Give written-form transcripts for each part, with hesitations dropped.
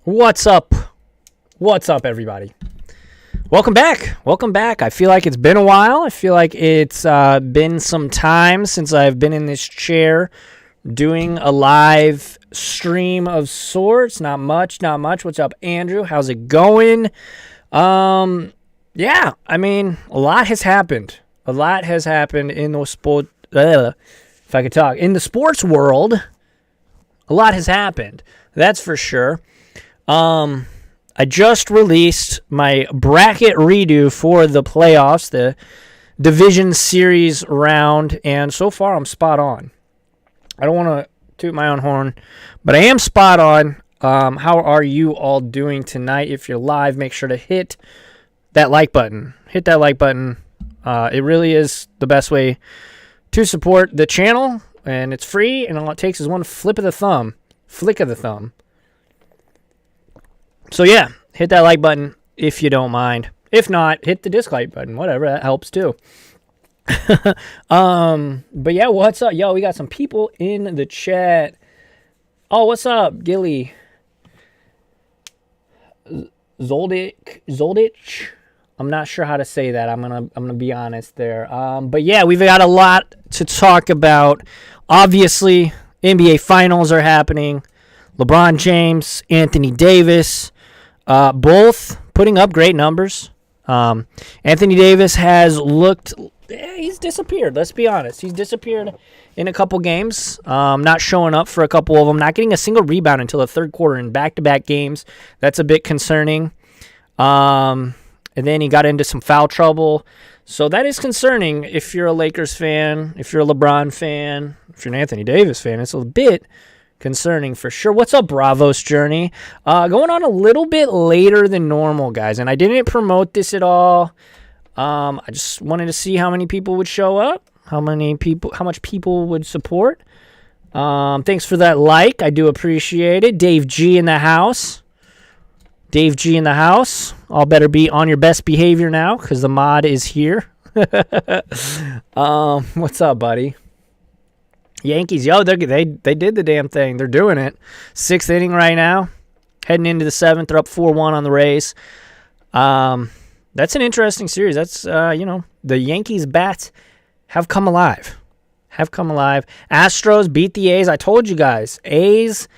What's up? What's up, everybody? Welcome back. Welcome back. I feel like it's been a while. I feel like it's been some time since I've been in this chair doing a live stream of sorts. Not much. What's up, Andrew? How's it going? Yeah, I mean, a lot has happened. A lot has happened in the sport. If I could talk. In the sports world, a lot has happened. That's for sure. I just released my bracket redo for the playoffs, the division series round, and so far I'm spot on. I don't want to toot my own horn, but I am spot on. How are you all doing tonight? If you're live, make sure to hit that like button. Hit that like button. It really is the best way to support the channel, and it's free, and all it takes is one flick of the thumb. So yeah, hit that like button if you don't mind. If not, hit the dislike button. Whatever, that helps too. But yeah, what's up? Yo, we got some people in the chat. Oh, what's up, Gilly? Zoldich? I'm not sure how to say that. I'm gonna be honest there. But yeah, we've got a lot to talk about. Obviously, NBA Finals are happening. LeBron James, Anthony Davis, both putting up great numbers. Anthony Davis has looked, he's disappeared. Let's be honest. He's disappeared in a couple games, not showing up for a couple of them, not getting a single rebound until the third quarter in back-to-back games. That's a bit concerning. And then he got into some foul trouble. So that is concerning if you're a Lakers fan, if you're a LeBron fan, if you're an Anthony Davis fan. It's a bit concerning for sure. What's up, Bravos Journey? Going on a little bit later than normal, guys, and I didn't promote this at all. I just wanted to see how many people would show up, how much people would support. Thanks for that like. I do appreciate it. Dave G in the house. All better be on your best behavior now because the mod is here. What's up, buddy? Yankees, they did the damn thing. They're doing it. 6th inning right now. Heading into the 7th. They're up 4-1 on the Rays. That's an interesting series. That's, the Yankees bats have come alive. Astros beat the A's. I told you guys. Astros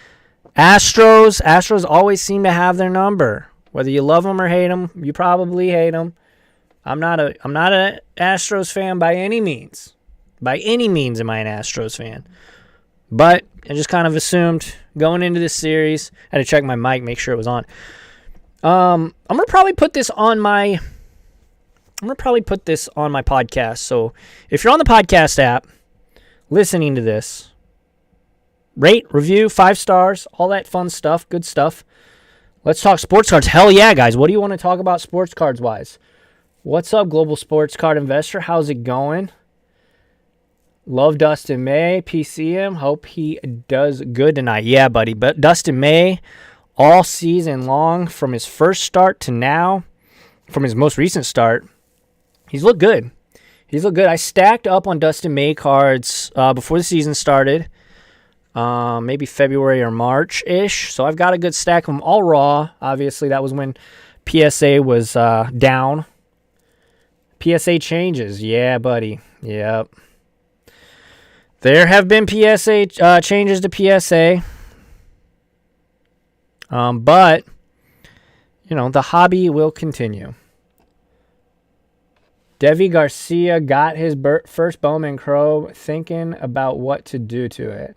always seem to have their number. Whether you love them or hate them, you probably hate them. I'm not a Astros fan by any means. By any means am I an Astros fan. But I just kind of assumed going into this series, I had to check my mic, make sure it was on. I'm going to probably put this on my podcast. So if you're on the podcast app listening to this, rate, review, 5 stars, all that fun stuff, good stuff. Let's talk sports cards. Hell yeah, guys. What do you want to talk about sports cards wise? What's up, Global Sports Card Investor? How's it going? Love Dustin May, PCM. Hope he does good tonight. Yeah, buddy. But Dustin May, all season long, from his first start to now, from his most recent start, he's looked good. I stacked up on Dustin May cards before the season started, maybe February or March-ish. So I've got a good stack of them, all raw. Obviously, that was when PSA was down. PSA changes. Yeah, buddy. Yep. There have been PSA changes to PSA, but, the hobby will continue. Devi Garcia got his first Bowman Crow, thinking about what to do to it.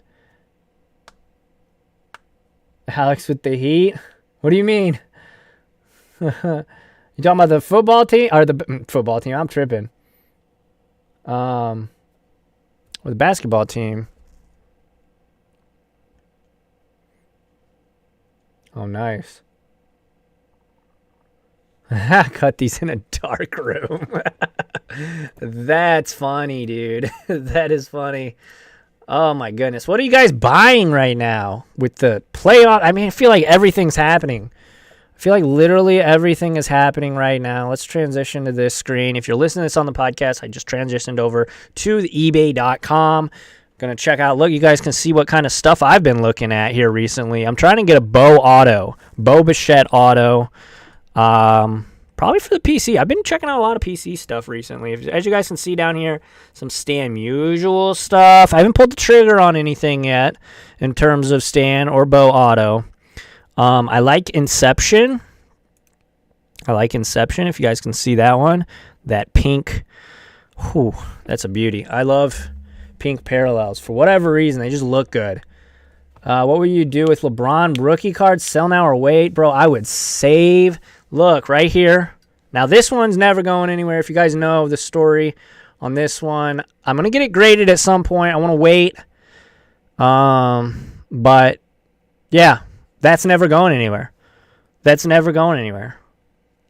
Alex with the heat? What do you mean? You talking about the football team? Or the football team? I'm tripping. Or the basketball team. Oh, nice. Cut these in a dark room. That's funny, dude. That is funny. Oh, my goodness. What are you guys buying right now with the playoff? I mean, I feel like everything's happening. I feel like literally everything is happening right now. Let's transition to this screen. If you're listening to this on the podcast, I just transitioned over to the ebay.com. Gonna check out. Look, you guys can see what kind of stuff I've been looking at here recently. I'm trying to get a Bo Bichette auto. Probably for the PC. I've been checking out a lot of PC stuff recently. As you guys can see down here, some Stan Musial stuff. I haven't pulled the trigger on anything yet in terms of Stan or Bo auto. I like Inception. If you guys can see that one. That pink. Whew, that's a beauty. I love pink parallels. For whatever reason, they just look good. What would you do with LeBron rookie cards? Sell now or wait? Bro, I would save. Look, right here. Now, this one's never going anywhere. If you guys know the story on this one, I'm going to get it graded at some point. I want to wait. But, yeah, that's never going anywhere.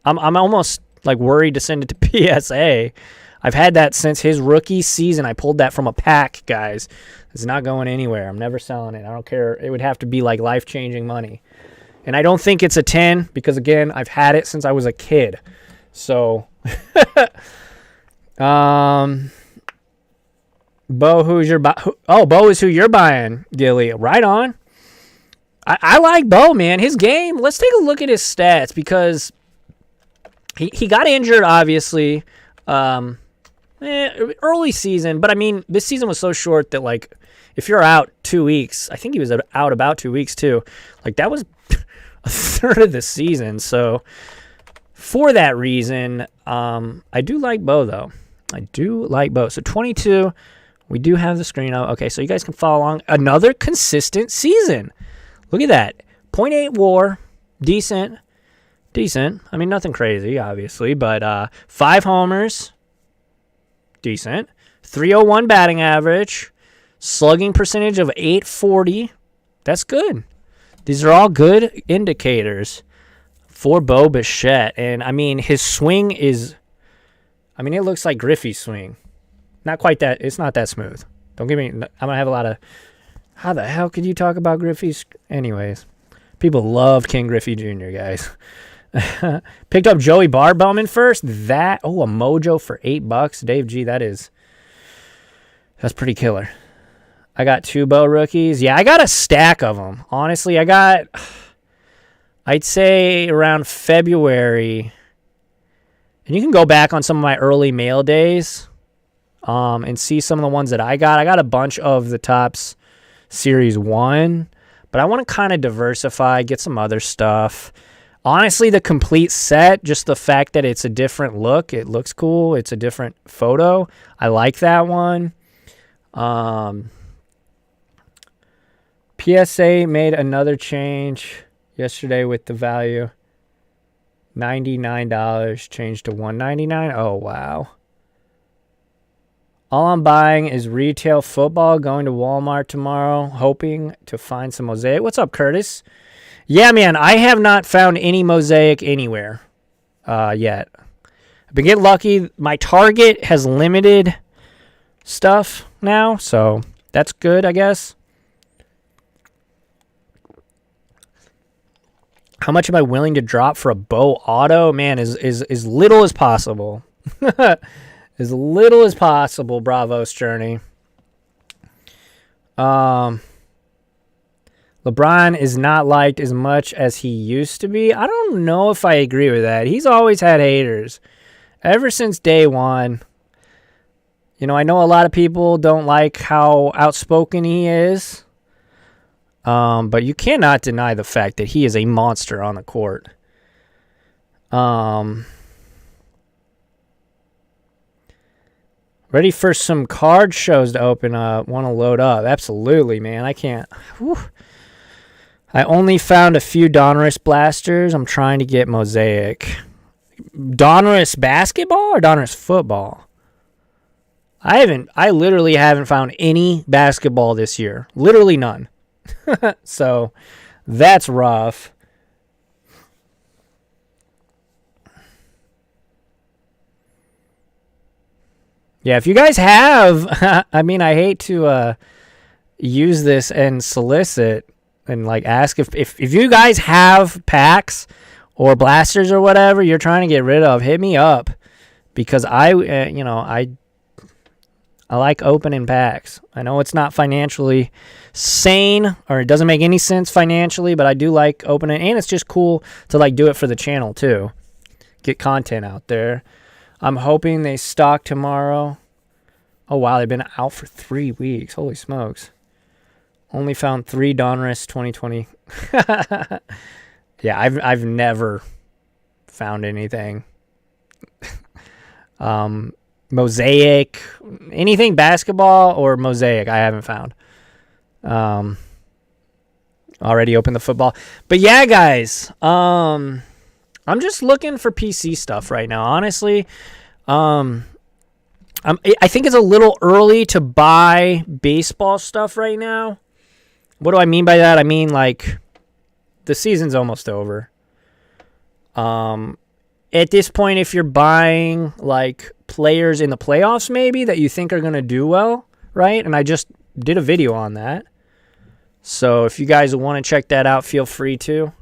I'm almost, like, worried to send it to PSA. I've had that since his rookie season. I pulled that from a pack, guys. It's not going anywhere. I'm never selling it. I don't care. It would have to be, like, life-changing money. And I don't think it's a 10 because, again, I've had it since I was a kid. So, Bo, Bo is who you're buying, Gilly. Right on. I like Bo, man. His game, let's take a look at his stats because he got injured, obviously, early season. But, I mean, this season was so short that, like, if you're out 2 weeks, I think he was out about 2 weeks, too. Like, that was a third of the season. So, for that reason, I do like Bo, though. So, 22, we do have the screen out. Okay, so you guys can follow along. Another consistent season. Look at that. 0.8 WAR. Decent. I mean, nothing crazy, obviously, but 5 homers. Decent. 301 batting average. Slugging percentage of 840. That's good. These are all good indicators for Bo Bichette. And, I mean, his swing is, I mean, it looks like Griffey's swing. Not quite that, it's not that smooth. Don't give me, I'm going to have a lot of, how the hell could you talk about Griffey's? Anyways, people love King Griffey Jr., guys. Picked up Joey Bowman first. A mojo for $8. Dave G, that's pretty killer. I got 2 Bo rookies. Yeah, I got a stack of them. Honestly, I'd say around February. And you can go back on some of my early mail days and see some of the ones that I got. I got a bunch of the Topps Series 1, but I want to kind of diversify, get some other stuff. Honestly, the complete set, just the fact that it's a different look, it looks cool. It's a different photo. I like that one. PSA made another change yesterday with the value. $99 changed to $199. Oh, wow. All I'm buying is retail football. Going to Walmart tomorrow, hoping to find some mosaic. What's up, Curtis? Yeah, man, I have not found any mosaic anywhere yet. I've been getting lucky. My Target has limited stuff now, so that's good, I guess. How much am I willing to drop for a Bo auto? Man, as little as possible. As little as possible, Bravos Journey. LeBron is not liked as much as he used to be. I don't know if I agree with that. He's always had haters. Ever since day one. You know, I know a lot of people don't like how outspoken he is. But you cannot deny the fact that he is a monster on the court. Ready for some card shows to open up. Want to load up. Absolutely, man. I can't. Whew. I only found a few Donruss blasters. I'm trying to get mosaic. Donruss basketball or Donruss football? I literally haven't found any basketball this year. Literally none. So, that's rough. Yeah, if you guys have, I mean, I hate to use this and solicit and like ask if you guys have packs or blasters or whatever you're trying to get rid of, hit me up because I I like opening packs. I know it's not financially sane, or it doesn't make any sense financially, but I do like opening, and it's just cool to like do it for the channel too. Get content out there. I'm hoping they stock tomorrow. Oh wow, they've been out for 3 weeks. Holy smokes. Only found 3 Donruss 2020. Yeah, I've never found anything. Mosaic, anything basketball or Mosaic, I haven't found. Already opened the football. But yeah, guys, I'm just looking for PC stuff right now, honestly. I think it's a little early to buy baseball stuff right now. What do I mean by that? I mean, like, the season's almost over. At this point, if you're buying, like, players in the playoffs maybe that you think are going to do well, right? And I just did a video on that. So if you guys want to check that out, feel free to.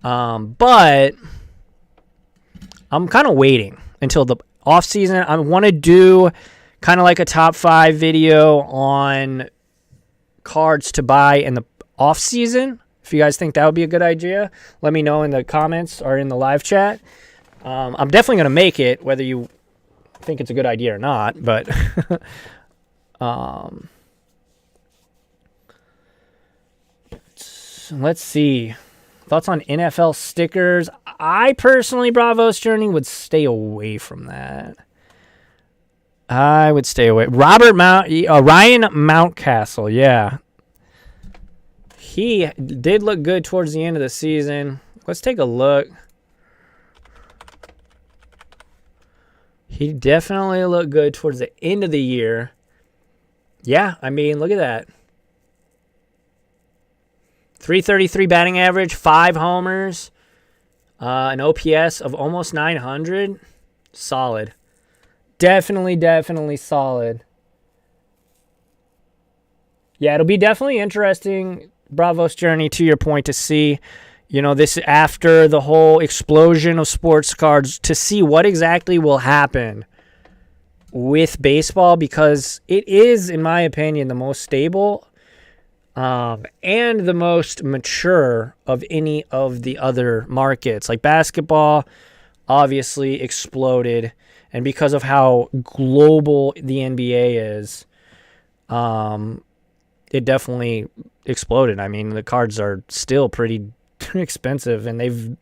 But I'm kind of waiting until the off season. I want to do kind of like a top 5 video on cards to buy in the off season. If you guys think that would be a good idea, let me know in the comments or in the live chat. I'm definitely going to make it, whether you think it's a good idea or not. But let's see. Thoughts on NFL stickers? I personally, Bravo's Journey, would stay away from that. I would stay away. Ryan Mountcastle, yeah. He did look good towards the end of the season. Let's take a look. He definitely looked good towards the end of the year. Yeah, I mean, look at that. 333 batting average, 5 homers, an OPS of almost 900. Solid. Definitely solid. Yeah, it'll be definitely interesting, Bravo's Journey, to your point, to see, you know, this after the whole explosion of sports cards, to see what exactly will happen with baseball, because it is, in my opinion, the most stable and the most mature of any of the other markets. Like basketball obviously exploded, and because of how global the NBA is, it definitely exploded. I mean, the cards are still pretty expensive, and they've,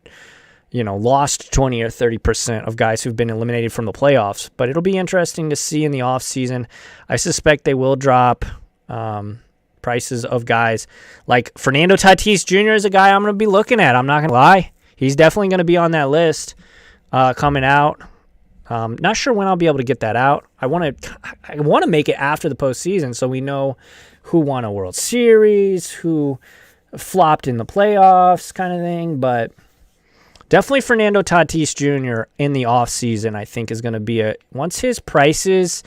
you know, lost 20 or 30% of guys who've been eliminated from the playoffs. But it'll be interesting to see in the offseason. I suspect they will drop prices of guys. Like Fernando Tatis Jr. is a guy I'm going to be looking at. I'm not going to lie. He's definitely going to be on that list coming out. Not sure when I'll be able to get that out. I want to make it after the postseason so we know who won a World Series, who flopped in the playoffs, kind of thing. But definitely Fernando Tatis Jr. in the offseason, I think, is going to be once his prices,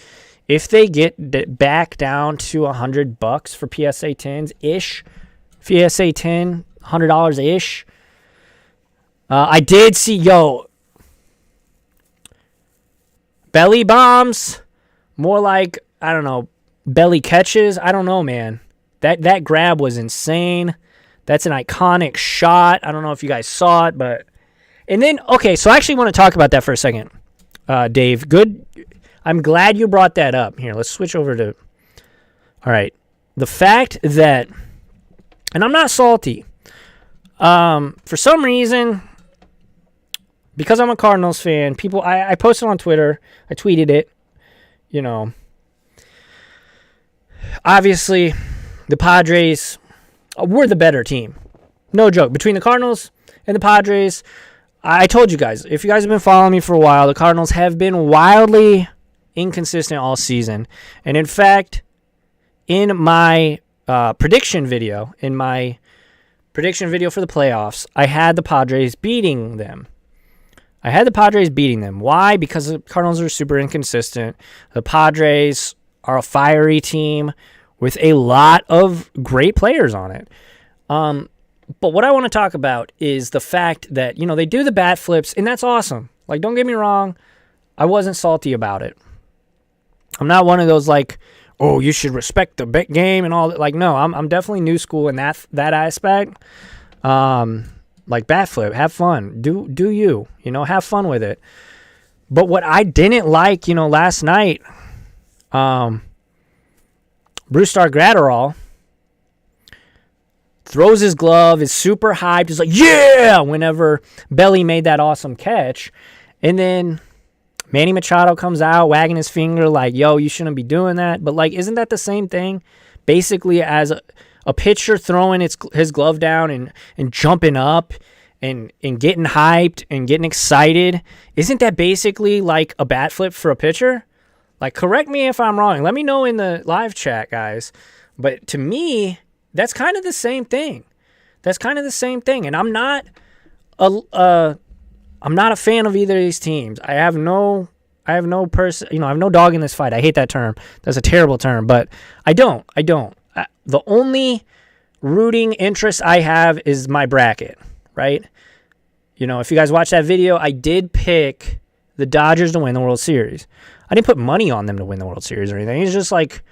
if they get back down to $100 for PSA 10s ish, PSA 10, $100 ish. I did see, belly bombs, more like, I don't know, belly catches. I don't know, man. That grab was insane. That's an iconic shot. I don't know if you guys saw it, but... And then, okay, so I actually want to talk about that for a second, Dave. Good. I'm glad you brought that up. Here, let's switch over to... All right. The fact that... And I'm not salty. For some reason, because I'm a Cardinals fan, people... I posted on Twitter. I tweeted it. You know... Obviously, the Padres were the better team. No joke. Between the Cardinals and the Padres, I told you guys, if you guys have been following me for a while, the Cardinals have been wildly inconsistent all season. And in fact, in my prediction video for the playoffs, I had the Padres beating them. Why? Because the Cardinals are super inconsistent. The Padres are a fiery team with a lot of great players on it. But what I want to talk about is the fact that, you know, they do the bat flips, and that's awesome. Like, don't get me wrong, I wasn't salty about it. I'm not one of those like, oh, you should respect the game and all that. Like, no, I'm definitely new school in that aspect. Like bat flip, have fun, do you, have fun with it. But what I didn't like, last night, Brustar Gratterall throws his glove, is super hyped, is like, yeah, whenever Belly made that awesome catch. And then Manny Machado comes out wagging his finger like, yo, you shouldn't be doing that. But, like, isn't that the same thing? Basically, as a pitcher throwing his glove down and jumping up and getting hyped and getting excited, isn't that basically like a bat flip for a pitcher? Like, correct me if I'm wrong. Let me know in the live chat, guys. But to me, that's kind of the same thing. And I'm not a fan of either of these teams. I have no dog in this fight. I hate that term. That's a terrible term, but I don't. The only rooting interest I have is my bracket, right? If you guys watch that video, I did pick the Dodgers to win the World Series. I didn't put money on them to win the World Series or anything. It's just like,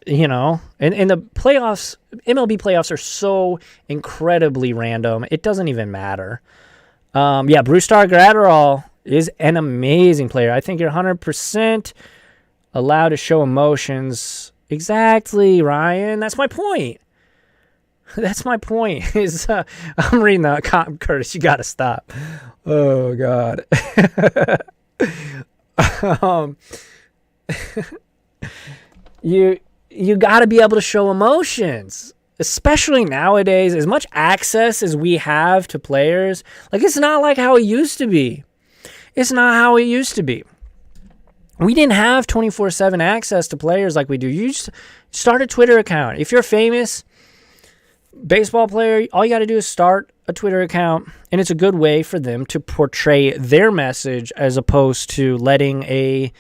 and the playoffs, MLB playoffs are so incredibly random. It doesn't even matter. Brustar Gratterall is an amazing player. I think you're 100% allowed to show emotions. Exactly, Ryan. That's my point. Is I'm reading the comment, Curtis. You got to stop. Oh God. You got to be able to show emotions, especially nowadays. As much access as we have to players, like, it's not like how it used to be. We didn't have 24/7 access to players like we do. You just start a Twitter account. If you're famous baseball player, all you got to do is start a Twitter account, and it's a good way for them to portray their message as opposed to letting a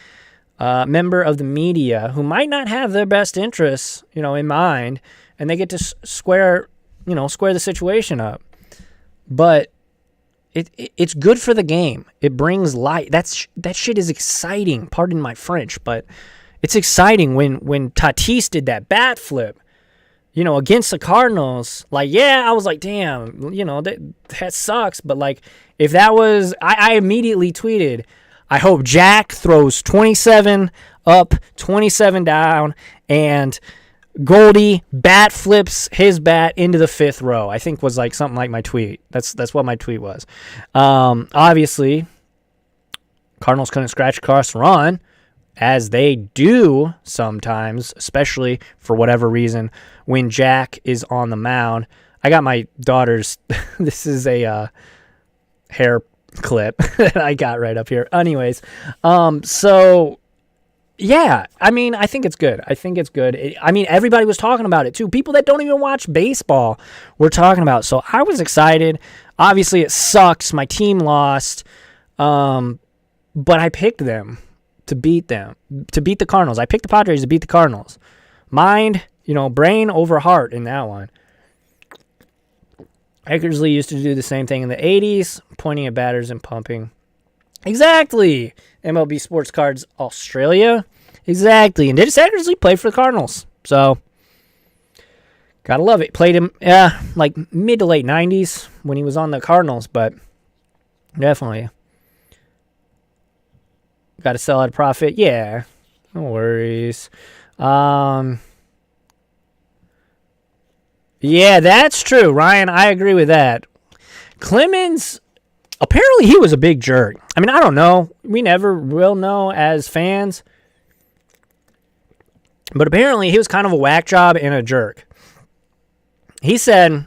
member of the media who might not have their best interests, in mind, and they get to square the situation up. But it's good for the game. It brings light. That shit is exciting. Pardon my French, but it's exciting when Tatis did that bat flip, against the Cardinals. Like, yeah, I was like, damn, that sucks. But, like, if that was, I immediately tweeted, I hope Jack throws 27 up, 27 down, and Goldie bat flips his bat into the fifth row. I think was like something like my tweet. That's what my tweet was. Obviously, Cardinals couldn't scratch across the run, as they do sometimes, especially for whatever reason when Jack is on the mound. I got my daughter's. This is a hair clip that I got right up here. Anyways, so. Yeah, I mean, I think it's good. Everybody was talking about it, too. People that don't even watch baseball were talking about it. So I was excited. Obviously, it sucks. My team lost. But I picked them to beat the Cardinals. I picked the Padres to beat the Cardinals. Mind, brain over heart in that one. Eckersley used to do the same thing in the 80s, pointing at batters and pumping. Exactly. MLB Sports Cards Australia. Exactly. And Dennis Eckersley played for the Cardinals. So, gotta love it. Played him like mid to late 90s when he was on the Cardinals, but definitely got to sell at a profit. Yeah, no worries. Yeah, that's true, Ryan. I agree with that. Clemens, apparently he was a big jerk. I mean, I don't know. We never will know as fans. But apparently he was kind of a whack job and a jerk. He said,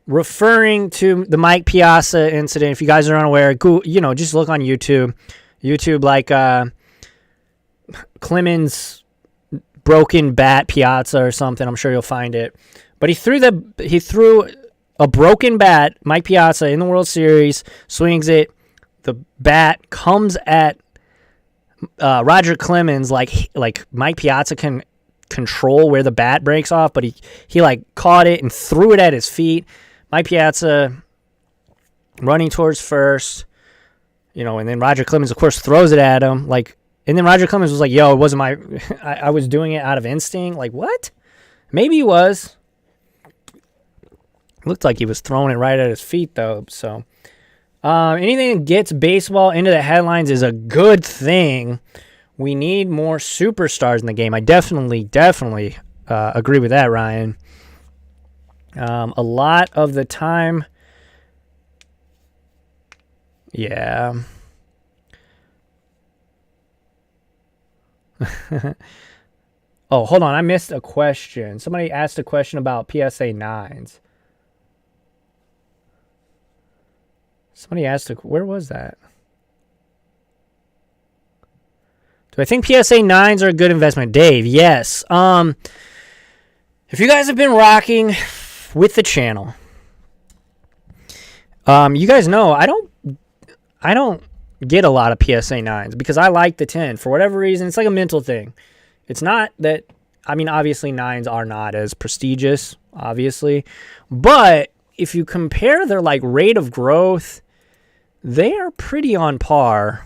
referring to the Mike Piazza incident, if you guys are unaware, just look on YouTube. Like Clemens broken bat Piazza or something. I'm sure you'll find it. But he threw a broken bat, Mike Piazza, in the World Series, swings it. The bat comes at Roger Clemens like Mike Piazza can control where the bat breaks off, but he like caught it and threw it at his feet. Mike Piazza running towards first, and then Roger Clemens, of course, throws it at him. Like, And then Roger Clemens was like, yo, it wasn't my, I was doing it out of instinct. Like, what? Maybe he was. Looked like he was throwing it right at his feet, though. So, anything that gets baseball into the headlines is a good thing. We need more superstars in the game. I definitely agree with that, Ryan. A lot of the time, yeah. Oh, hold on. I missed a question. Somebody asked a question about PSA 9s. Somebody asked, where was that? Do I think PSA 9s are a good investment? Dave, yes. If you guys have been rocking with the channel, you guys know I don't get a lot of PSA 9s because I like the 10. For whatever reason, it's like a mental thing. It's not that, I mean, obviously 9s are not as prestigious, obviously. But if you compare their like rate of growth, they are pretty on par.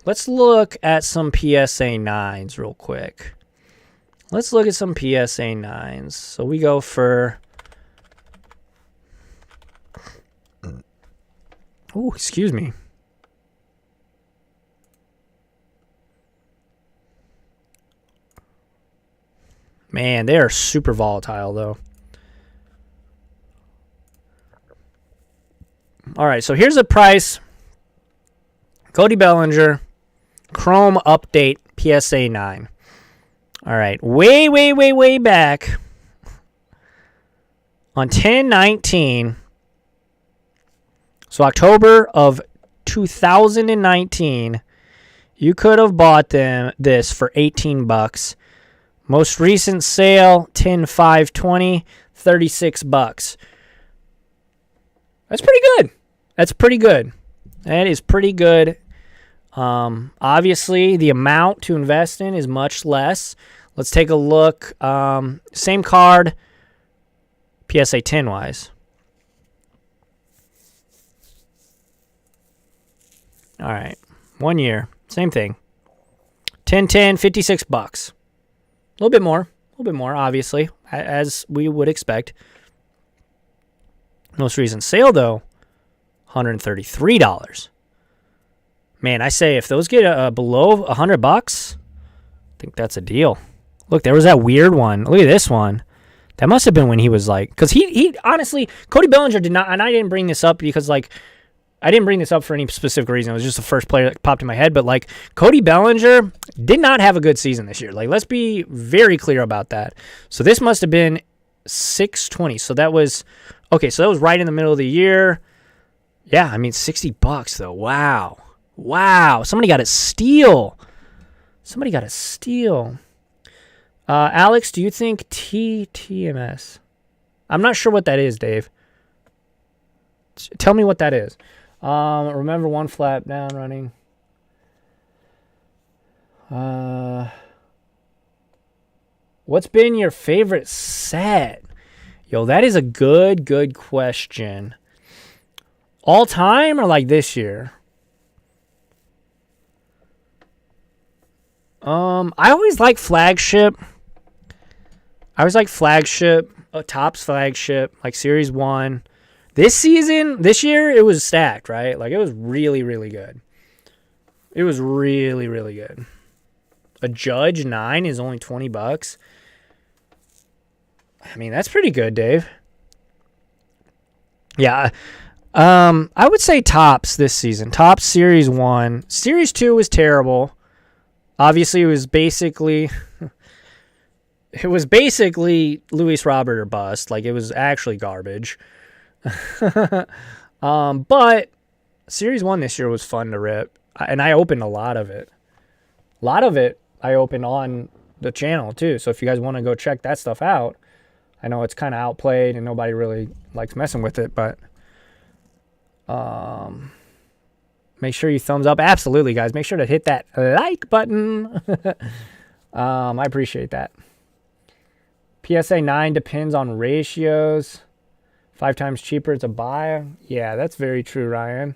Let's look at some PSA 9s real quick. Let's look at some PSA 9s. So we go for... Oh, excuse me. Man, they are super volatile, though. All right, so here's the price. Cody Bellinger, Chrome Update, PSA 9. All right, way back on 10/19, so October of 2019, you could have bought this for $18. Most recent sale, 10/5/20, $36. That's pretty good. That's pretty good. That is pretty good. Obviously, the amount to invest in is much less. Let's take a look. Same card, PSA 10-wise. All right. 1 year. Same thing. 10/10, $56. A little bit more, obviously, as we would expect. Most recent sale, though, $133. Man, I say if those get below $100, I think that's a deal. Look, there was that weird one. Look at this one. That must have been when he was like, because he honestly, Cody Bellinger did not, and I didn't bring this up because like, I didn't bring this up for any specific reason. It was just the first player that popped in my head. But like, Cody Bellinger did not have a good season this year. Like, let's be very clear about that. So this must have been 6/20. So that was, okay, so that was right in the middle of the year. Yeah, I mean, $60 though. Wow. Somebody got a steal. Alex, do you think TTMS? I'm not sure what that is, Dave. Tell me what that is. Remember one flap down running. What's been your favorite set? Yo, that is a good question. All time or like this year? I always like flagship. Topps flagship, like Series 1. This year, it was stacked, right? Like, it was really good. It was really good. A Judge 9 is only $20. I mean, that's pretty good, Dave. Yeah. I would say Topps this season. Topps Series 1. Series 2 was terrible. Obviously, it was basically Luis Robert or bust. Like, it was actually garbage. But Series 1 this year was fun to rip. And I opened a lot of it. I opened on the channel, too. So if you guys want to go check that stuff out, I know it's kind of outplayed and nobody really likes messing with it, but make sure you thumbs up. Absolutely, guys. Make sure to hit that like button. I appreciate that. PSA 9 depends on ratios. 5 times cheaper to buy. Yeah, that's very true, Ryan.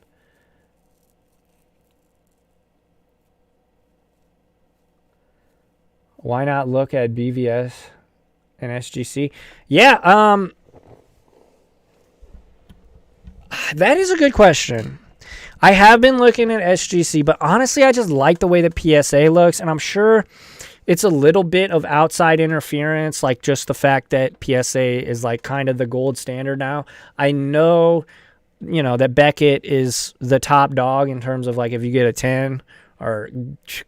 Why not look at BVS and SGC? Yeah, that is a good question. I have been looking at SGC, but honestly, I just like the way the PSA looks, and I'm sure it's a little bit of outside interference, like just the fact that PSA is like kind of the gold standard now. I know, that Beckett is the top dog in terms of like if you get a 10 or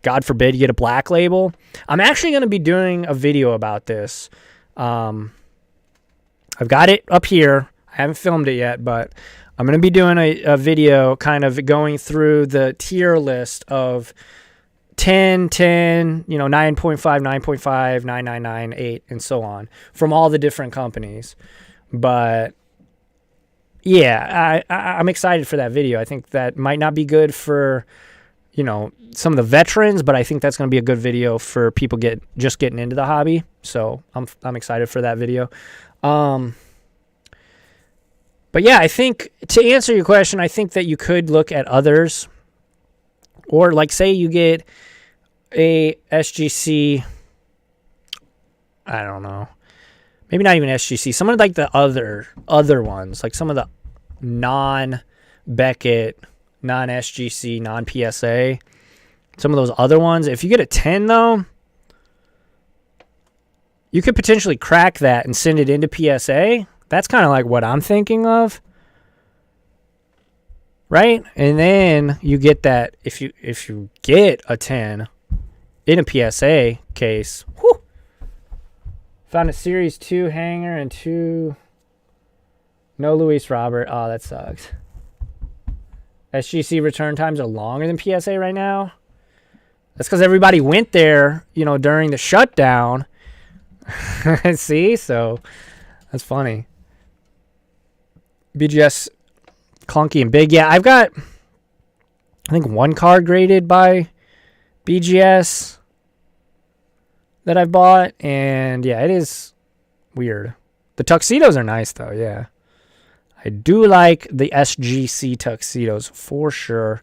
God forbid you get a black label. I'm actually going to be doing a video about this. I've got it up here. I haven't filmed it yet, but I'm going to be doing a video kind of going through the tier list of 10, 9.5, 9.5, 999, 8, and so on from all the different companies. But yeah, I'm excited for that video. I think that might not be good for, some of the veterans, but I think that's going to be a good video for people just getting into the hobby. So I'm excited for that video. But yeah, I think to answer your question, I think that you could look at others, or like say you get a SGC, I don't know, maybe not even SGC, some of like the other ones, like some of the non-Beckett, non-SGC, non-PSA, some of those other ones. If you get a 10 though, you could potentially crack that and send it into PSA. That's kind of like what I'm thinking of, right? And then you get that if you get a 10 in a PSA case. Whew, found a Series 2 hanger and 2. No Luis Robert. Oh, that sucks. SGC return times are longer than PSA right now. That's because everybody went there, during the shutdown. See? So that's funny. BGS clunky and big. Yeah, I've got, I think, one card graded by BGS that I've bought. And yeah, it is weird. The tuxedos are nice though. Yeah. I do like the SGC tuxedos for sure.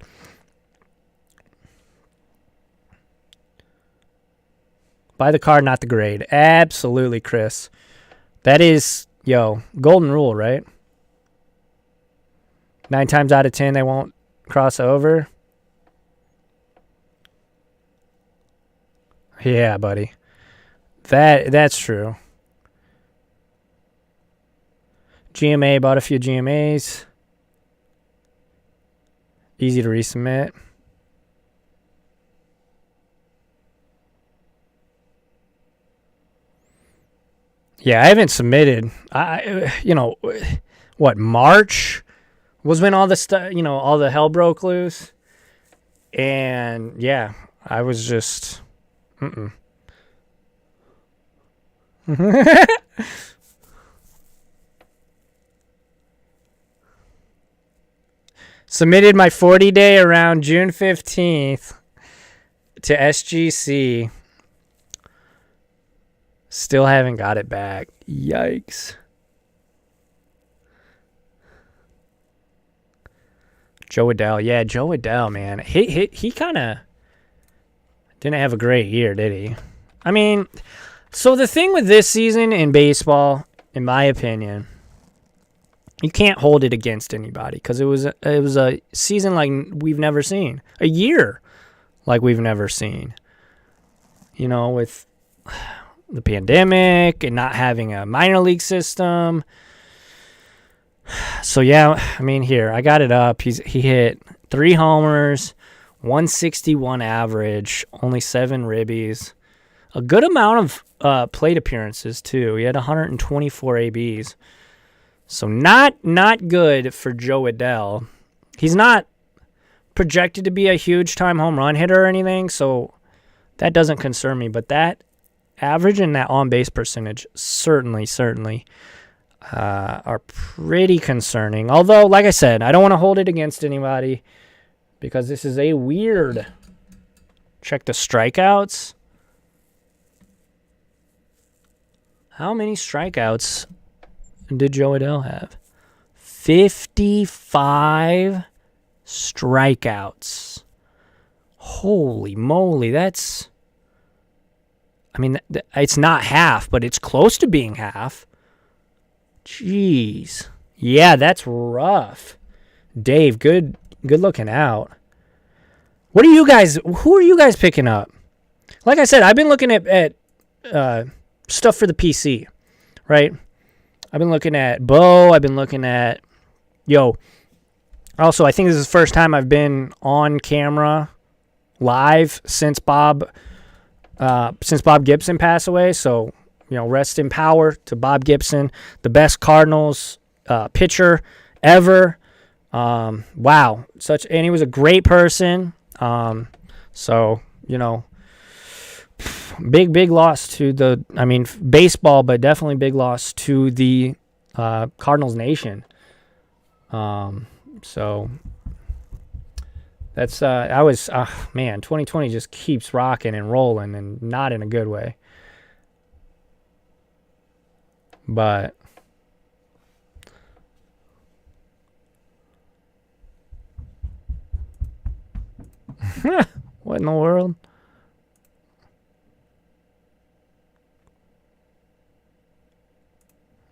Buy the card, not the grade. Absolutely, Chris. That is, golden rule, right? 9 times out of 10, they won't cross over. Yeah, buddy. That's true. GMA, bought a few GMAs. Easy to resubmit. Yeah, I haven't submitted. March was when all the stuff, all the hell broke loose. And yeah, I was just, Submitted my 40-day around June 15th to SGC. Still haven't got it back. Yikes. Joe Adell. Yeah, Joe Adell, man. He kind of didn't have a great year, did he? I mean, so the thing with this season in baseball, in my opinion, you can't hold it against anybody because it was a season like we've never seen. A year like we've never seen. With the pandemic and not having a minor league system. So yeah, I mean, here I got it up. He hit 3 homers, 161 average, only 7 ribbies, a good amount of plate appearances too. He had 124 ABs, so not good for Joe Adell. He's not projected to be a huge time home run hitter or anything, so that doesn't concern me. But that average and that on base percentage certainly are pretty concerning. Although, like I said, I don't want to hold it against anybody because this is a weird. Check the strikeouts. How many strikeouts did Joe Adell have? 55 strikeouts. Holy moly, that's I mean, it's not half, but it's close to being half. Jeez. Yeah, that's rough. Dave, good looking out. Who are you guys picking up? Like I said, I've been looking at stuff for the PC, right? I've been looking at Bo. I've been looking at, also, I think this is the first time I've been on camera live since Bob Gibson passed away. So, rest in power to Bob Gibson, the best Cardinals pitcher ever. Wow. And he was a great person. So, big loss to baseball, but definitely big loss to the Cardinals nation. So that's, 2020 just keeps rocking and rolling, and not in a good way. But what in the world?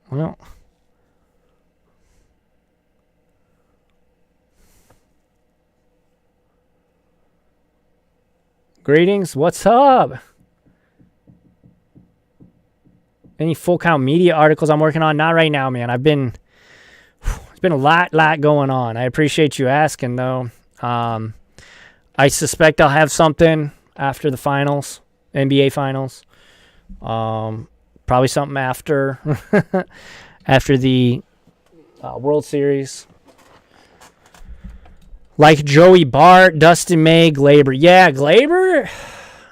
Well, greetings. What's up? Any full count media articles I'm working on? Not right now, man. It's been a lot going on. I appreciate you asking, though. I suspect I'll have something after the finals, NBA finals. Probably something after the World Series. Like Joey Bart, Dustin May, Glaber. Yeah, Glaber.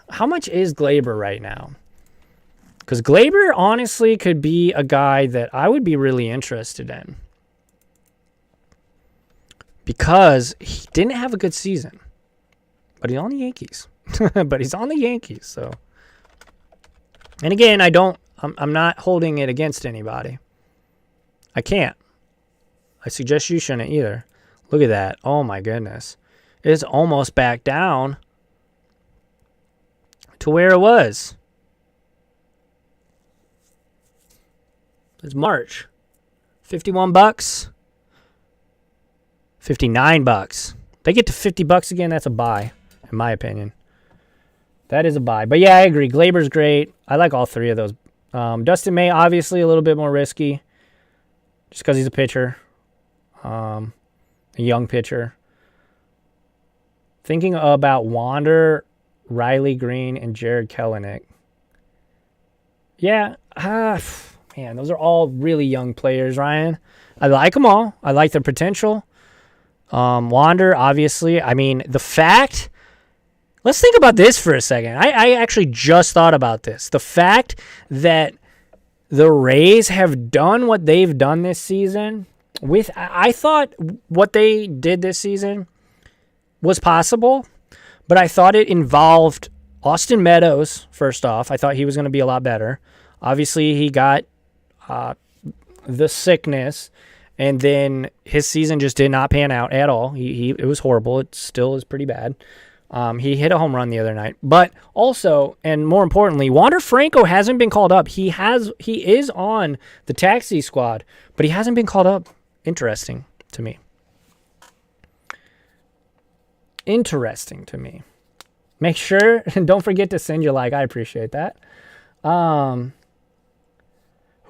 How much is Glaber right now? Because Glaber, honestly, could be a guy that I would be really interested in. Because he didn't have a good season. But he's on the Yankees. So. And again, I'm not holding it against anybody. I can't. I suggest you shouldn't either. Look at that. Oh, my goodness. It's almost back down to where it was. It's March. $51. $59. They get to $50 again, that's a buy, in my opinion. That is a buy. But yeah, I agree. Glaber's great. I like all three of those. Dustin May, obviously a little bit more risky, just because he's a pitcher. A young pitcher. Thinking about Wander, Riley Green, and Jared Kelenic. Yeah, man, those are all really young players, Ryan. I like them all. I like their potential. Wander, obviously. I mean, the fact... Let's think about this for a second. I actually just thought about this. The fact that the Rays have done what they've done this season... I thought what they did this season was possible, but I thought it involved Austin Meadows, first off. I thought he was going to be a lot better. Obviously, he got the sickness, and then his season just did not pan out at all. It was horrible. It still is pretty bad. He hit a home run the other night. But also, and more importantly, Wander Franco hasn't been called up. He is on the taxi squad, but he hasn't been called up. Interesting to me. Make sure, and don't forget to send your like. I appreciate that. Who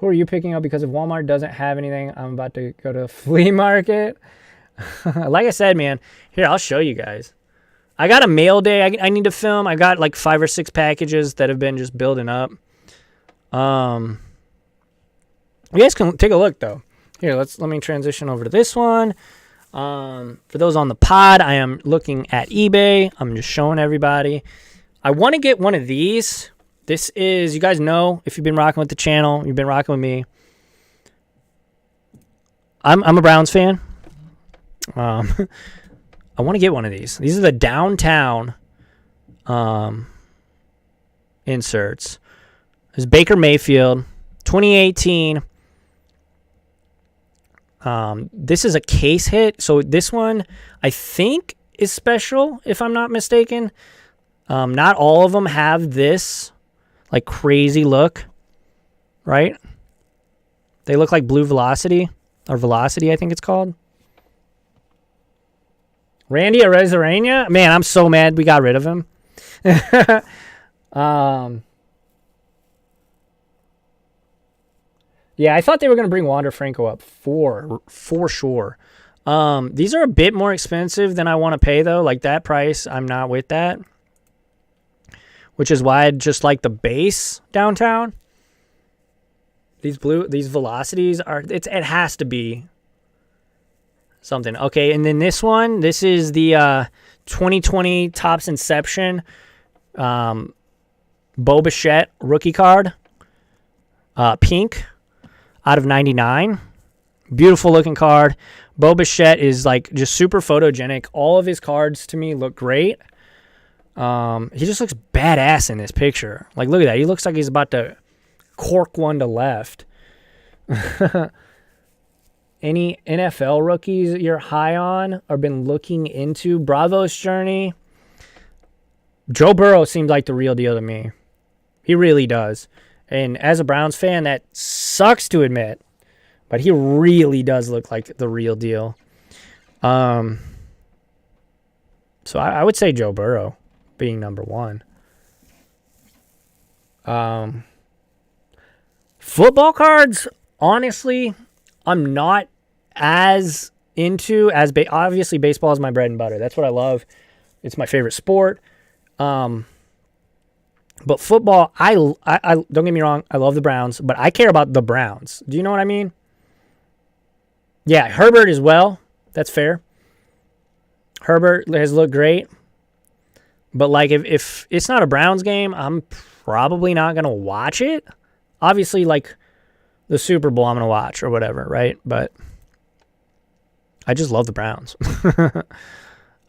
are you picking up? Because if Walmart doesn't have anything, I'm about to go to a flea market. Like I said, man, here, I'll show you guys. I got a mail day I need to film. I got like 5 or 6 packages that have been just building up. You guys can take a look, though. Here, let me transition over to this one. For those on the pod, I am looking at eBay. I'm just showing everybody. I want to get one of these. This is, you guys know, if you've been rocking with the channel, you've been rocking with me. I'm a Browns fan. I want to get one of these. These are the downtown inserts. This is Baker Mayfield, 2018. This is a case hit. So this one, I think, is special, if I'm not mistaken. Not all of them have this. like crazy look, right? They look like Blue Velocity, or Velocity, I think it's called. Randy Arozarena? Man, I'm so mad we got rid of him. Yeah, I thought they were going to bring Wander Franco up for sure. These are a bit more expensive than I want to pay, though. Like, that price, I'm not with that. Which is why I just like the base downtown. These velocities are, it has to be something. Okay, and then this one, this is the 2020 Topps Inception Bo Bichette rookie card. Pink out of 99. Beautiful looking card. Bo Bichette is like just super photogenic. All of his cards to me look great. He just looks badass in this picture. Like, look at that. He looks like he's about to cork one to left. Any NFL rookies you're high on or been looking into? Bravo's journey. Joe Burrow seems like the real deal to me. He really does. And as a Browns fan, that sucks to admit. But he really does look like the real deal. So I would say Joe Burrow being number one. Football cards, honestly, I'm not as into as obviously baseball is my bread and butter. That's what I love. It's my favorite sport. But football, I don't get me wrong, I love the Browns, but I care about the Browns. Do you know what I mean? Yeah, Herbert as well. That's fair. Herbert has looked great. But, like, if it's not a Browns game, I'm probably not going to watch it. Obviously, like, the Super Bowl I'm going to watch or whatever, right? But I just love the Browns.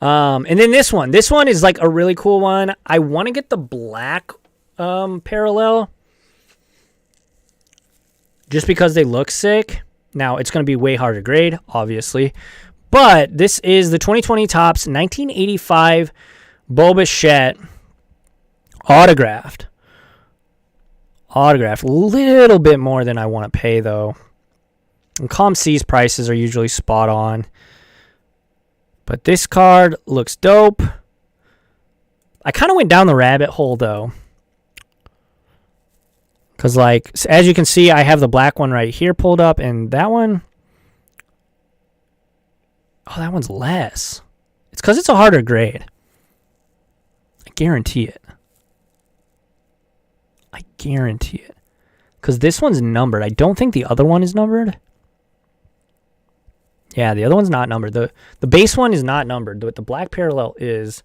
And then this one. This one is, like, a really cool one. I want to get the black parallel just because they look sick. Now, it's going to be way harder to grade, obviously. But this is the 2020 Topps 1985 Bo Bichette autographed. A little bit more than I want to pay, though. And ComC's prices are usually spot on. But this card looks dope. I kind of went down the rabbit hole, though. Because, like, as you can see, I have the black one right here pulled up. And that one... Oh, that one's less. It's because it's a harder grade. I guarantee it. Because this one's numbered. I don't think the other one is numbered. Yeah, the other one's not numbered. The base one is not numbered. The black parallel is.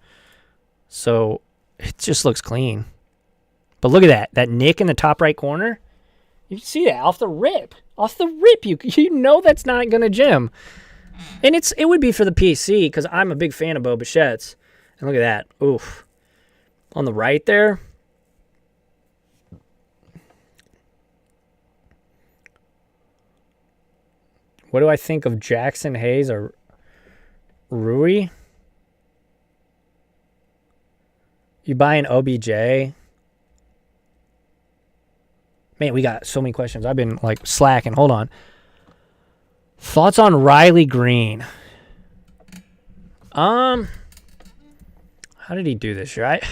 So it just looks clean. But look at that. That nick in the top right corner. You can see that off the rip. You know that's not going to gem. And it would be for the PC because I'm a big fan of Bo Bichette's. And look at that. Oof. On the right there. What do I think of Jackson Hayes or Rui? You buy an OBJ? Man, we got so many questions. I've been, like, slacking. Hold on. Thoughts on Riley Green? How did he do this, right?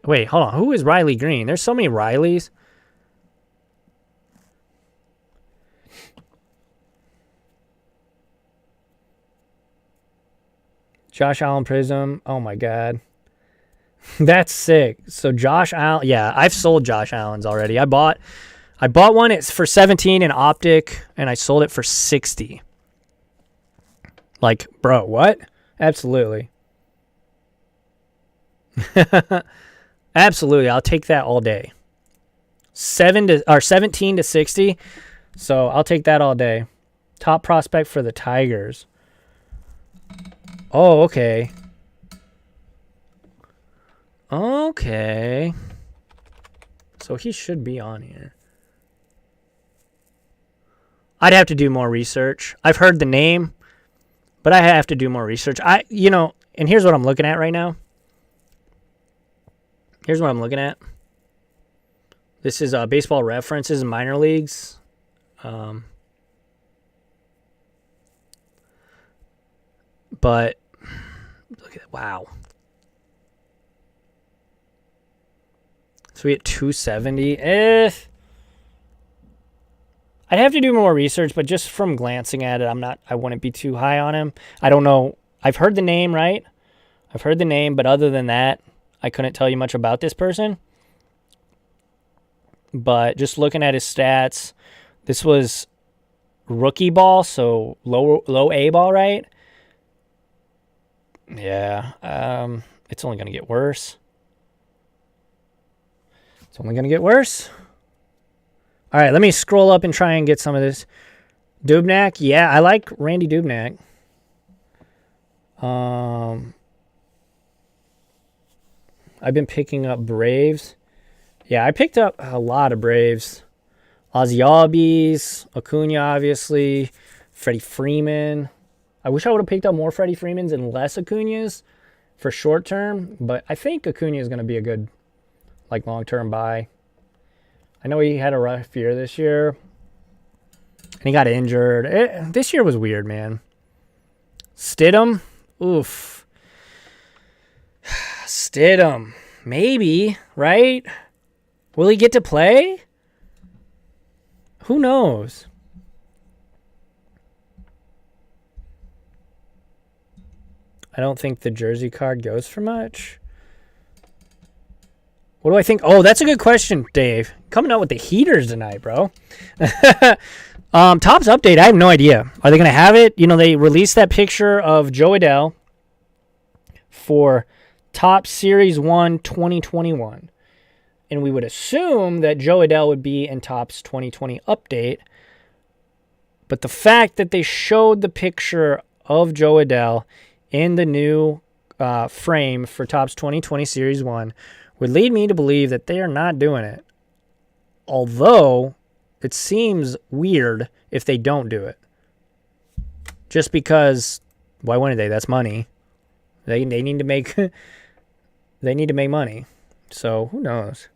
Wait, hold on. Who is Riley Green? There's so many Rileys. Josh Allen Prism. Oh, my God. That's sick. So Josh Allen. Yeah, I've sold Josh Allen's already. I bought one. It's for 17 in Optic, and I sold it for 60. Like, bro, what? Absolutely. Absolutely, I'll take that all day. 17 to 60. So I'll take that all day. Top prospect for the Tigers. Oh, okay. Okay. So he should be on here. I'd have to do more research. I've heard the name, but I have to do more research. And here's what I'm looking at right now. Here's what I'm looking at. This is Baseball References in minor leagues. But look at wow. So we at 270. I'd have to do more research, but just from glancing at it, I wouldn't be too high on him. I don't know. I've heard the name, right? I've heard the name, but other than that, I couldn't tell you much about this person. But just looking at his stats, this was rookie ball, so low A ball, right? Yeah, it's only going to get worse. It's only going to get worse. All right, let me scroll up and try and get some of this. Dubnak, yeah, I like Randy Dubnak. I've been picking up Braves. Yeah, I picked up a lot of Braves. Ozzie Albies, Acuna, obviously, Freddie Freeman. I wish I would have picked up more Freddie Freemans and less Acunas for short term, but I think Acuna is going to be a good, long-term buy. I know he had a rough year this year, and he got injured. This year was weird, man. Stidham, oof. Stidham, maybe, right? Will he get to play? Who knows? I don't think the jersey card goes for much. What do I think? Oh, that's a good question, Dave. Coming out with the heaters tonight, bro. Topps update, I have no idea. Are they going to have it? They released that picture of Joe Adell for Topps Series 1 2021. And we would assume that Joe Adell would be in Topps 2020 update. But the fact that they showed the picture of Joe Adell in the new frame for Topps 2020 Series 1 would lead me to believe that they are not doing it. Although, it seems weird if they don't do it. Just because, why wouldn't they? That's money. They need to make they need to make money. So, who knows?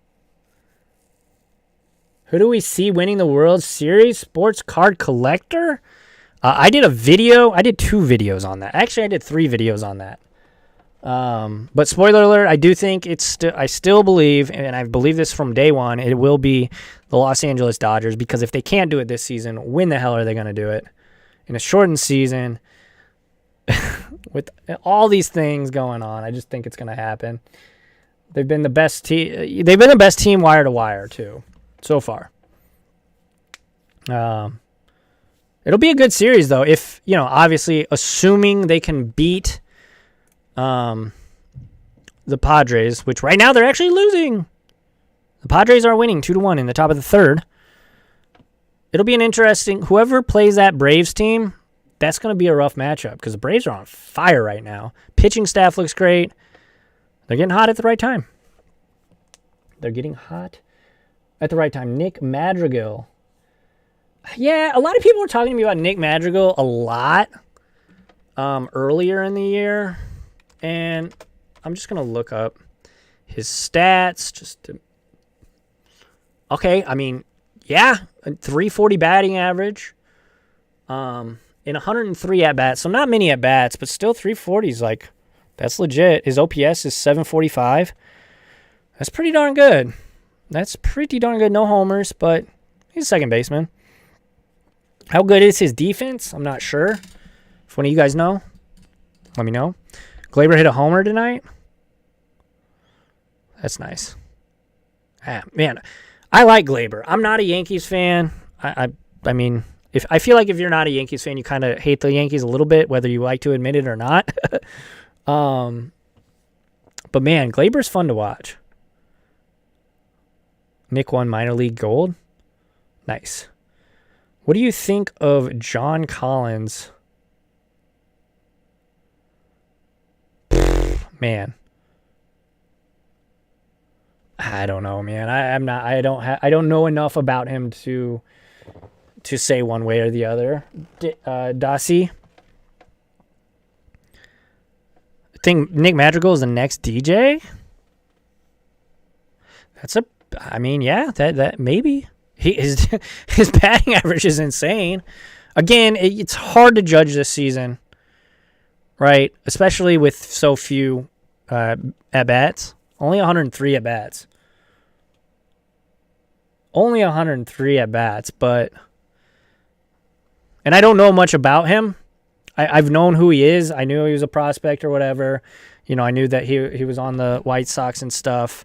Who do we see winning the World Series? Sports card collector? I did a video. I did 2 videos on that. Actually, I did 3 videos on that. But spoiler alert, I do think I still believe, and I believe this from day one, it will be the Los Angeles Dodgers, because if they can't do it this season, when the hell are they going to do it? In a shortened season, with all these things going on, I just think it's going to happen. They've been the best team. They've been the best team wire to wire too, so far. It'll be a good series though. If obviously, assuming they can beat the Padres, which right now they're actually losing. The Padres are winning 2-1 in the top of the third. It'll be an interesting. Whoever plays that Braves team, that's going to be a rough matchup because the Braves are on fire right now. Pitching staff looks great. They're getting hot at the right time. Nick Madrigal. Yeah, a lot of people were talking to me about Nick Madrigal a lot earlier in the year. And I'm just going to look up his stats. Okay, I mean, yeah, a 340 batting average in 103 at-bats. So not many at-bats, but still 340 is that's legit. His OPS is 745. That's pretty darn good. No homers, but he's a second baseman. How good is his defense? I'm not sure. If one of you guys know, let me know. Gleyber hit a homer tonight. That's nice. Man, I like Gleyber. I'm not a Yankees fan. I mean, I feel like if you're not a Yankees fan, you kind of hate the Yankees a little bit, whether you like to admit it or not. But man, Gleyber's fun to watch. Nick won minor league gold. Nice. What do you think of John Collins? Man, I don't know, man. I don't know enough about him to to say one way or the other. Dossie. I think Nick Madrigal is the next DJ. That maybe. His batting average is insane. Again, it's hard to judge this season, right? Especially with so few at-bats. Only 103 at-bats. Only 103 at-bats, but... And I don't know much about him. I've known who he is. I knew he was a prospect or whatever. I knew that he was on the White Sox and stuff.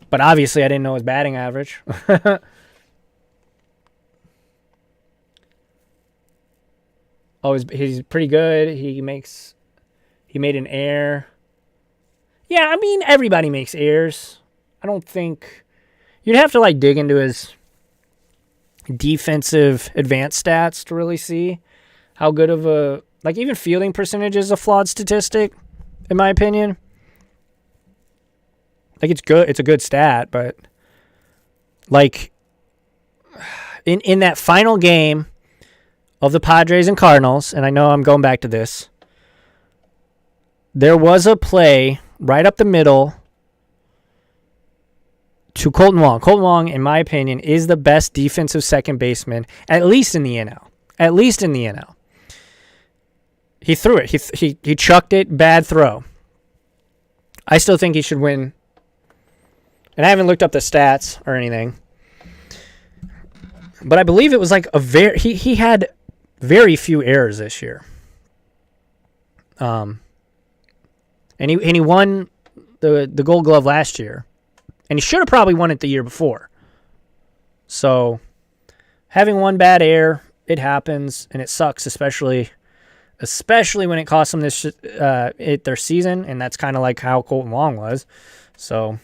But obviously, I didn't know his batting average. He's pretty good. He made an error. Yeah, I mean, everybody makes errors. I don't think... You'd have to, dig into his defensive advanced stats to really see how good of a... even fielding percentage is a flawed statistic, in my opinion. It's good. It's a good stat, but... In that final game of the Padres and Cardinals, and I know I'm going back to this, there was a play right up the middle to Colton Wong. Colton Wong, in my opinion, is the best defensive second baseman, at least in the NL. At least in the NL. He threw it. He chucked it. Bad throw. I still think he should win. And I haven't looked up the stats or anything. But I believe it was he had very few errors this year. And he won the Gold Glove last year. And he should have probably won it the year before. So, having one bad error, it happens, and it sucks, especially when it costs them their season, and that's kind of like how Colton Wong was. So,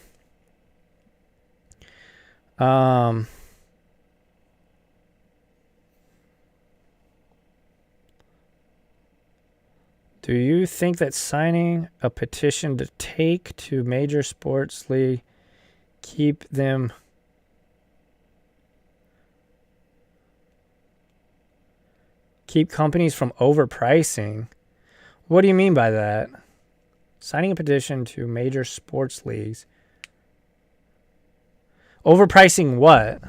do you think that signing a petition to take to major sports league keep companies from overpricing? What do you mean by that? Signing a petition to major sports leagues. Overpricing what?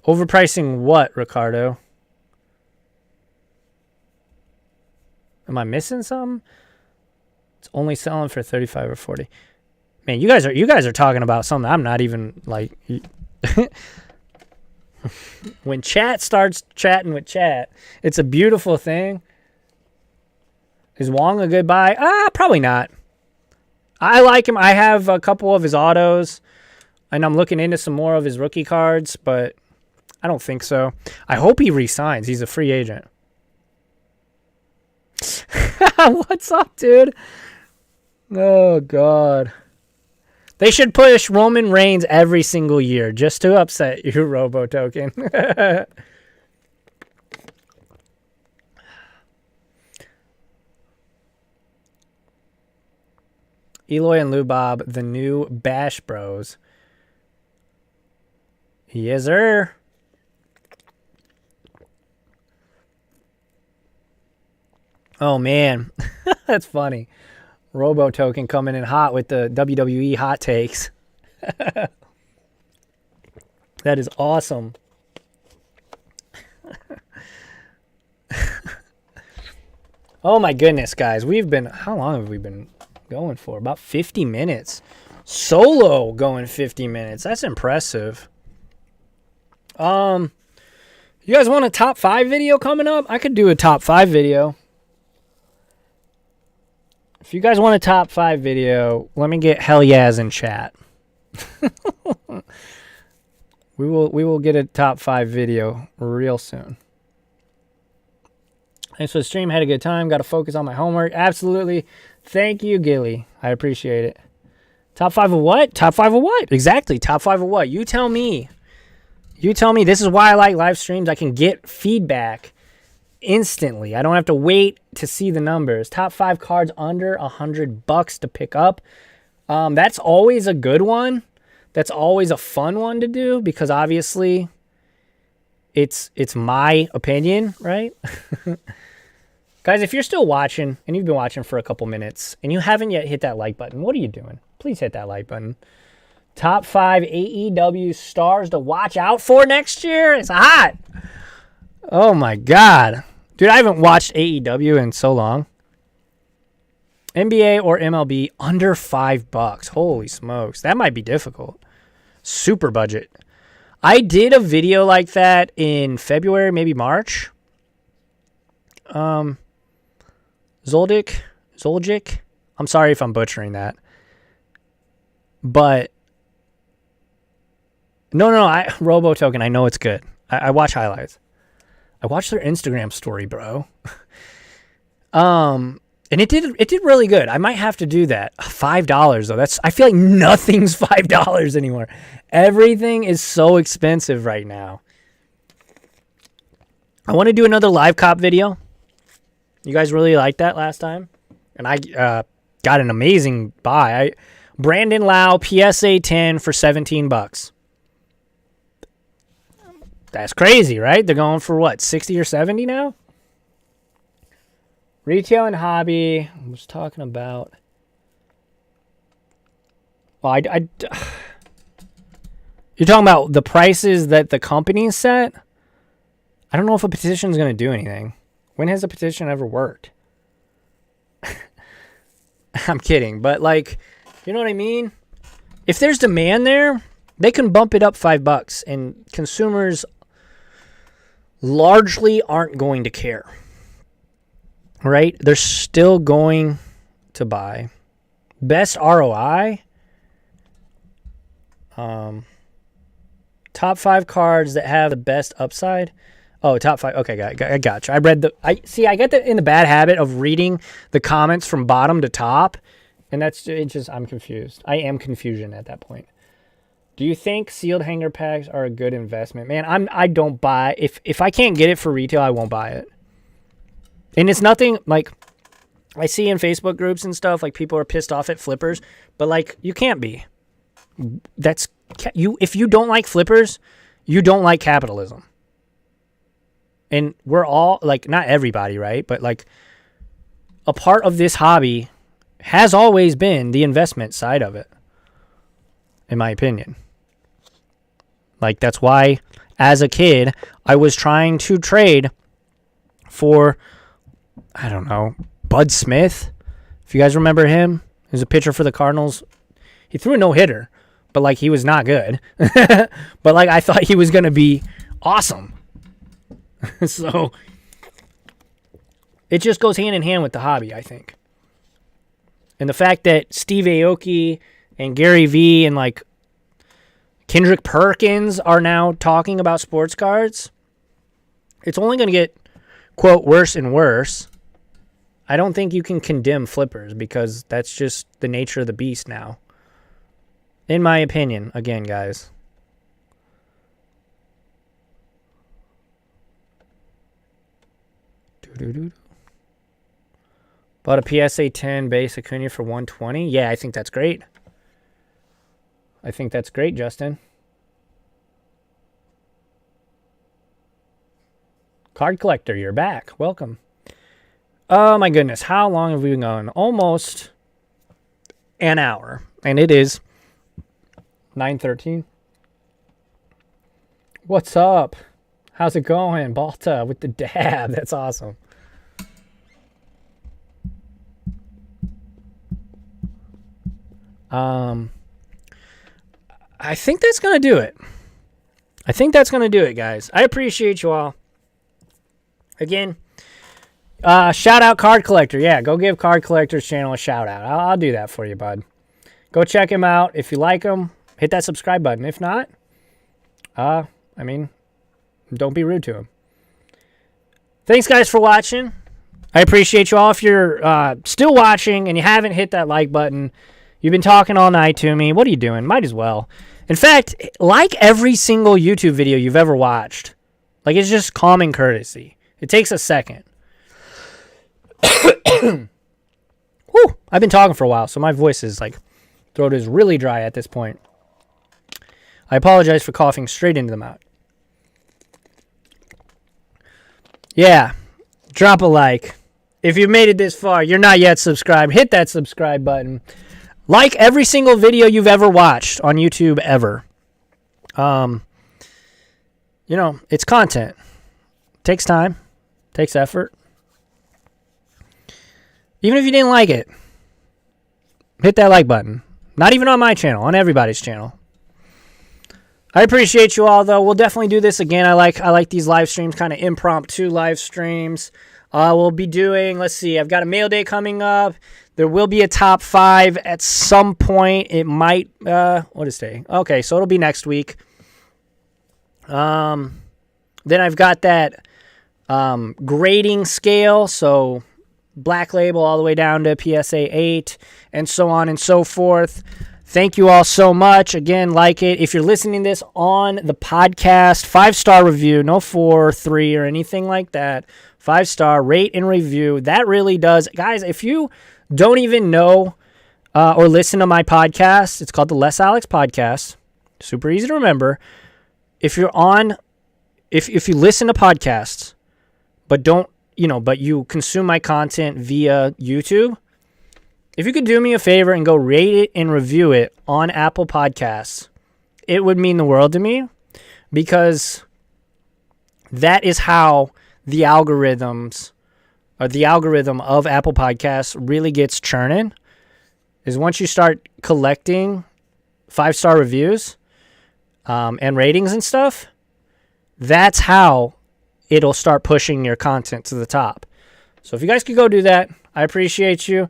Overpricing what, Ricardo? Am I missing something? It's only selling for 35 or 40. Man, you guys are talking about something I'm not even when chat starts chatting with chat, it's a beautiful thing. Is Wong a good buy? Probably not. I like him. I have a couple of his autos, and I'm looking into some more of his rookie cards, but I don't think so. I hope he re-signs. He's a free agent. What's up, dude? Oh, God. They should push Roman Reigns every single year just to upset you, Robo Token. Eloy and Lubob, the new Bash Bros. Yes, sir. Oh, man. That's funny. Robo Token coming in hot with the WWE hot takes. That is awesome. Oh my goodness, guys. How long have we been going for? About 50 minutes. Solo going 50 minutes. That's impressive. You guys want a top 5 video coming up? I could do a top 5 video. If you guys want a top 5 video, let me get hell yes in chat. We will get a top 5 video real soon. Thanks for the stream. Had a good time. Got to focus on my homework. Absolutely. Thank you, Gilly. I appreciate it. Top 5 of what? Top 5 of what? Exactly. Top 5 of what? You tell me. You tell me. This is why I like live streams. I can get feedback instantly. I don't have to wait to see the numbers. Top 5 cards under $100 to pick up. That's always a good one. that's always a fun one to do because obviously it's my opinion, right? Guys, if you're still watching and you've been watching for a couple minutes and you haven't yet hit that like button, what are you doing? Please hit that like button. Top 5 AEW stars to watch out for next year. It's hot. Oh my God. Dude, I haven't watched AEW in so long. NBA or MLB under $5. Holy smokes. That might be difficult. Super budget. I did a video like that in February, maybe March. Zoldyck. I'm sorry if I'm butchering that. But no, Robo Token, I know it's good. I watch highlights. I watched their Instagram story, bro. And it did really good. I might have to do that. $5 though. I feel like nothing's $5 anymore. Everything is so expensive right now. I want to do another live cop video. You guys really liked that last time? And I got an amazing buy. Brandon Lau PSA 10 for $17. That's crazy, right? They're going for what, 60 or 70 now? Retail and hobby. I was talking about. Well, you're talking about the prices that the company set? I don't know if a petition is going to do anything. When has a petition ever worked? I'm kidding, but like, you know what I mean? If there's demand there, they can bump it up $5, and consumers largely aren't going to care. Right? They're still going to buy. Best ROI. Top 5 cards that have the best upside. Oh, top 5. Okay, I got you. I get in the bad habit of reading the comments from bottom to top, and I'm confused. I am confusion at that point. Do you think sealed hanger packs are a good investment? Man, I don't buy. If I can't get it for retail, I won't buy it. And it's nothing like I see in Facebook groups and stuff, like people are pissed off at flippers, but like you can't be. If you don't like flippers, you don't like capitalism. And we're all like, not everybody, right? But like a part of this hobby has always been the investment side of it, in my opinion. Like that's why as a kid, I was trying to trade for, I don't know, Bud Smith. If you guys remember him, he was a pitcher for the Cardinals. He threw a no-hitter, but like he was not good. But like I thought he was going to be awesome. So it just goes hand in hand with the hobby, I think. And the fact that Steve Aoki and Gary Vee and like Kendrick Perkins are now talking about sports cards, it's only going to get, quote, worse and worse. I don't think you can condemn flippers because that's just the nature of the beast now. In my opinion, again, guys. Bought a PSA 10 base Acuna for $120. Yeah, I think that's great. I think that's great, Justin. Card collector, you're back. Welcome. Oh my goodness, how long have we been going? Almost an hour, and it is 9:13. What's up? How's it going, Balta, with the dab? That's awesome. I think that's going to do it. I think that's going to do it, guys. I appreciate you all. Again, shout out Card Collector. Yeah, go give Card Collector's channel a shout out. I'll do that for you, bud. Go check him out. If you like him, hit that subscribe button. If not, don't be rude to him. Thanks, guys, for watching. I appreciate you all. If you're still watching and you haven't hit that like button, you've been talking all night to me. What are you doing? Might as well. In fact, like every single YouTube video you've ever watched. Like, it's just common courtesy. It takes a second. Whew, I've been talking for a while, so my voice is like, throat is really dry at this point. I apologize for coughing straight into the mic. Yeah, drop a like. If you've made it this far, you're not yet subscribed, hit that subscribe button. Like every single video you've ever watched on YouTube ever. It's content. Takes time. Takes effort. Even if you didn't like it, hit that like button. Not even on my channel, on everybody's channel. I appreciate you all, though. We'll definitely do this again. I like these live streams, kind of impromptu live streams. We'll be doing, let's see, I've got a mail day coming up. There will be a top 5 at some point. It might, what is today? Okay, so it'll be next week. Then I've got that grading scale, so Black Label all the way down to PSA 8, and so on and so forth. Thank you all so much. Again, like it. If you're listening to this on the podcast, 5-star review, no 4, 3, or anything like that. 5-star, rate and review. That really does. Guys, if you don't even know or listen to my podcast, it's called the LessAlex podcast. Super easy to remember. If you're on, if you listen to podcasts, but you consume my content via YouTube, if you could do me a favor and go rate it and review it on Apple Podcasts, it would mean the world to me, because that is how the algorithm of Apple Podcasts really gets churning, is once you start collecting 5-star reviews and ratings and stuff, that's how it'll start pushing your content to the top. So if you guys could go do that, I appreciate you.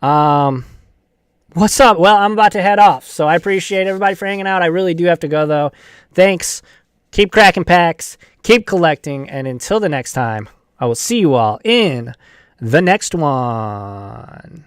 What's up? Well, I'm about to head off, so I appreciate everybody for hanging out. I really do have to go, though. Thanks. Keep cracking packs. Keep collecting. And until the next time, I will see you all in the next one.